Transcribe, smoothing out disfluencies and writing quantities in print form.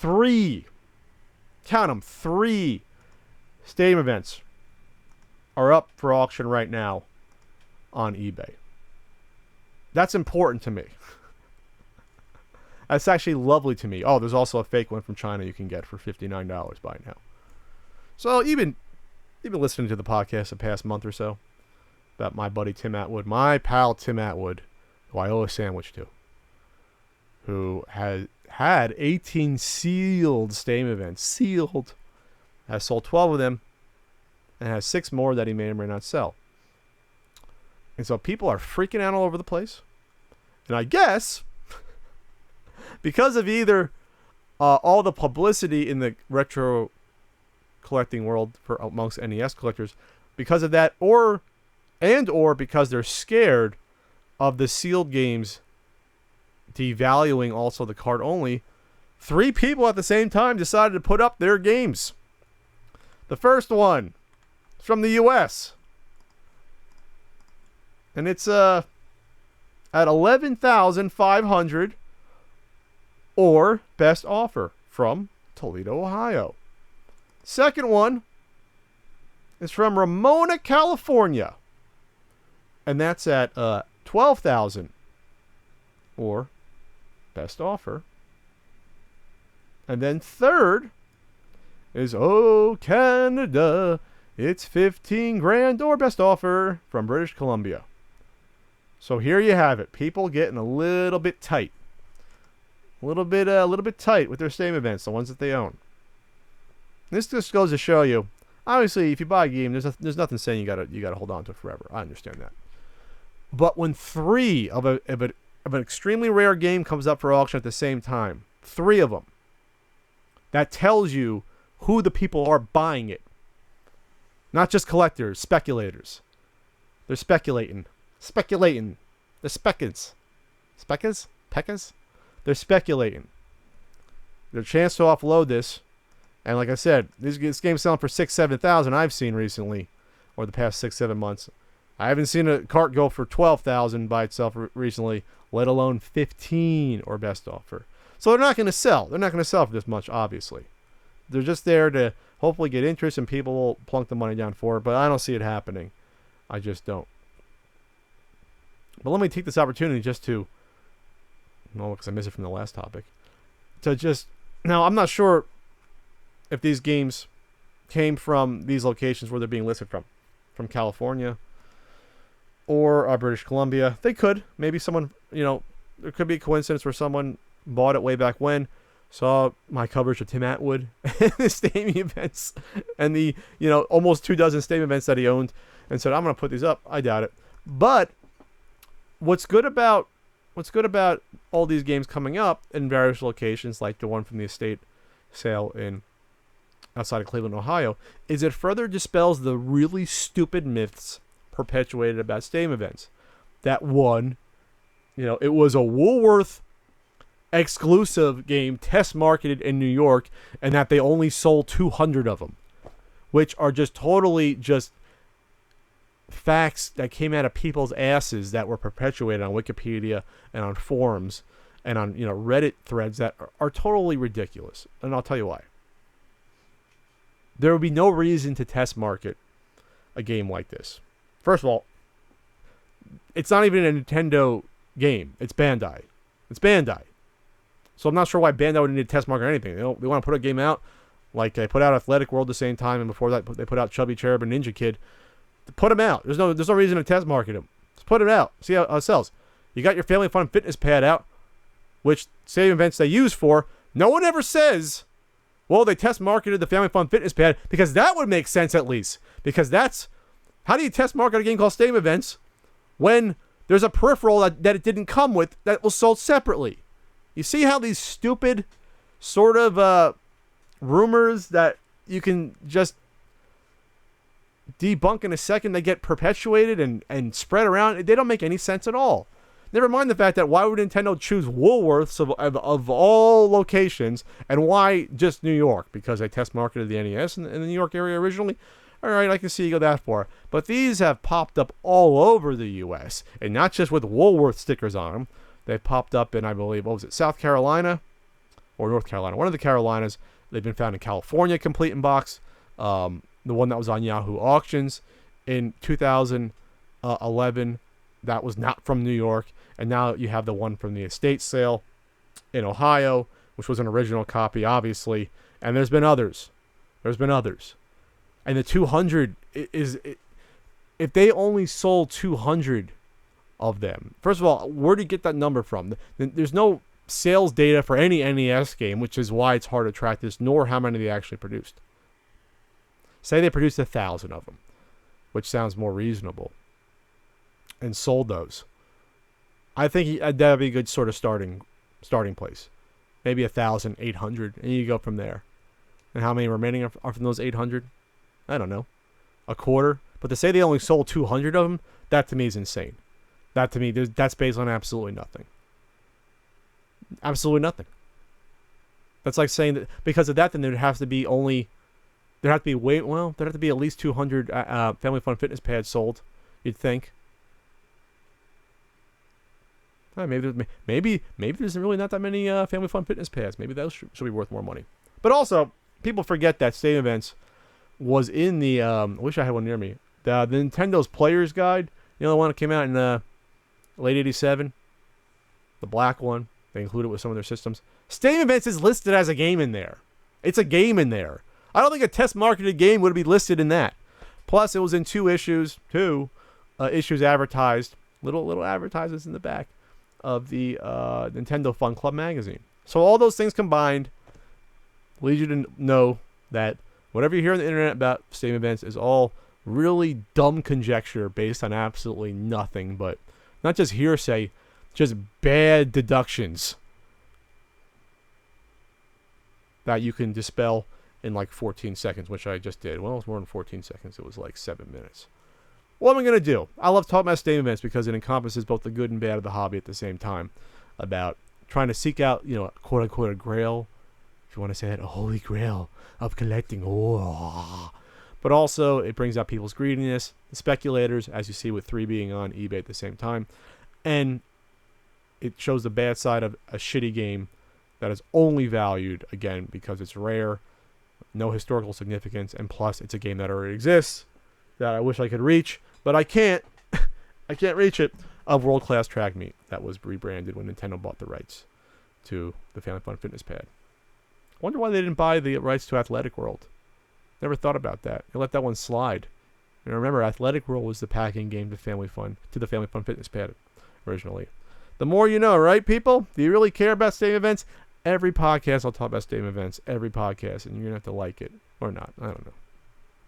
3, count them, 3 Stadium Events are up for auction right now on eBay. That's important to me. That's actually lovely to me. Oh, there's also a fake one from China you can get for $59 by now. So you've been listening to the podcast the past month or so about my buddy Tim Atwood, my pal Tim Atwood, who I owe a sandwich to, who has had 18 sealed Stadium Events. Sealed. Has sold 12 of them and has 6 more that he may or may not sell. And so people are freaking out all over the place. And I guess because of either all the publicity in the retro collecting world for amongst NES collectors, because of that, or because they're scared of the sealed games devaluing also the card only, 3 people at the same time decided to put up their games. The first one is from the US. And it's at $11,500 or best offer from Toledo, Ohio. Second one is from Ramona, California. And that's at $12,000 or best offer. And then third is Oh Canada. It's $15,000 or best offer from British Columbia. So here you have it. People getting a little bit tight. A little bit tight with their Stadium Events, the ones that they own. This just goes to show you, obviously, if you buy a game, there's nothing saying you gotta hold on to it forever. I understand that. But when 3 of an extremely rare game comes up for auction at the same time, 3 of them, that tells you who the people are buying it. Not just collectors, speculators. They're speculating. The speckins. Speckers? Peckers? They're speculating. Their chance to offload this. And like I said, this game's selling for $6,000-$7,000 I've seen recently. Or the past 6-7 months. I haven't seen a cart go for $12,000 by itself recently. Let alone $15,000 or best offer. So they're not going to sell. They're not going to sell for this much, obviously. They're just there to hopefully get interest and people will plunk the money down for it. But I don't see it happening. I just don't. But let me take this opportunity just to, no, because I missed it from the last topic, to just, now I'm not sure if these games came from these locations where they're being listed from California or British Columbia. They could. Maybe someone, there could be a coincidence where someone bought it way back when, saw my coverage of Tim Atwood and the Stadium Events and the, almost 24 Stadium Events that he owned and said, I'm going to put these up. I doubt it. But what's good about all these games coming up in various locations, like the one from the estate sale outside of Cleveland, Ohio, is it further dispels the really stupid myths perpetuated about Stadium Events. That one, it was a Woolworth exclusive game test marketed in New York, and that they only sold 200 of them, which are just totally just facts that came out of people's asses that were perpetuated on Wikipedia and on forums and on Reddit threads that are totally ridiculous. And I'll tell you why. There would be no reason to test market a game like this. First of all, it's not even a Nintendo game. It's Bandai. So I'm not sure why Bandai would need to test market or anything. They want to put a game out like they put out Athletic World the same time, and before that they put out Chubby Cherub and Ninja Kid. Put them out. There's no reason to test market them. Just put it out. See how it sells. You got your Family Fun Fitness Pad out, which Stadium Events they use for. No one ever says, well, they test marketed the Family Fun Fitness Pad, because that would make sense at least. Because that's, how do you test market a game called Stadium Events when there's a peripheral that it didn't come with that was sold separately? You see how these stupid sort of rumors that you can just debunk in a second, they get perpetuated and spread around. They don't make any sense at all. Never mind the fact that why would Nintendo choose Woolworths of all locations, and why just New York? Because they test marketed the NES in the New York area originally. All right, I can see you go that far. But these have popped up all over the U.S., and not just with Woolworth stickers on them. They popped up in, I believe, South Carolina, or North Carolina. One of the Carolinas. They've been found in California, complete in box. The one that was on Yahoo Auctions in 2011, that was not from New York. And now you have the one from the estate sale in Ohio, which was an original copy, obviously. And there's been others. And the 200 is, if they only sold 200 of them. First of all, where do you get that number from? There's no sales data for any NES game, which is why it's hard to track this, nor how many they actually produced. Say they produced 1,000 of them, which sounds more reasonable, and sold those. I think that would be a good sort of starting place. Maybe 1,800, and you go from there. And how many remaining are from those 800? I don't know. A quarter? But to say they only sold 200 of them, that to me is insane. That to me, that's based on absolutely nothing. Absolutely nothing. That's like saying that because of that, then there'd have to be at least 200 Family Fun fitness pads sold. You'd think. Maybe there's really not that many Family Fun fitness pads. Maybe those should be worth more money. But also, people forget that Stadium Events was in the. I wish I had one near me. The Nintendo's Player's Guide. You know, the one that came out in late '87. The black one. They include it with some of their systems. Stadium Events is listed as a game in there. It's a game in there. I don't think a test marketed game would be listed in that. Plus, it was in two issues advertised. Little advertisements in the back of the Nintendo Fun Club magazine. So all those things combined lead you to know that whatever you hear on the internet about Stadium Events is all really dumb conjecture based on absolutely nothing, but not just hearsay, just bad deductions that you can dispel in like 14 seconds, which I just did. Well, it was more than 14 seconds. It was like 7 minutes. What am I going to do? I love talking about Stadium Events because it encompasses both the good and bad of the hobby at the same time. About trying to seek out, quote unquote, a grail. If you want to say that, a holy grail of collecting. Oh. But also, it brings out people's greediness, the speculators, as you see with 3 being on eBay at the same time. And it shows the bad side of a shitty game that is only valued, again, because it's rare, no historical significance, and plus it's a game that already exists that I wish I could reach, but I can't. I can't reach it. A world-class track meet that was rebranded when Nintendo bought the rights to the Family Fun Fitness Pad. Wonder why they didn't buy the rights to Athletic World. Never thought about that. They let that one slide. And remember, Athletic World was the packing game to the Family Fun Fitness Pad originally. The more you know, right, people? Do you really care about Stadium Events? Every podcast I'll talk about Stadium Events. Every podcast. And you're going to have to like it. Or not. I don't know.